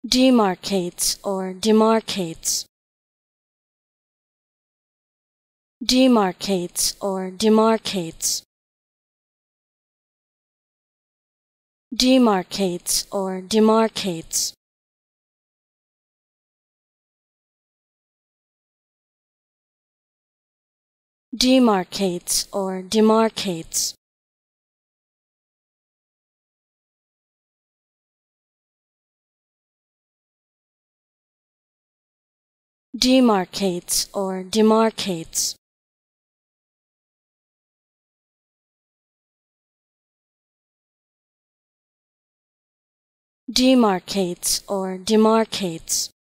demarcates or demarcates, demarcates or demarcates, demarcates or demarcates, demarcates or demarcates, demarcates or demarcates, demarcates or demarcates,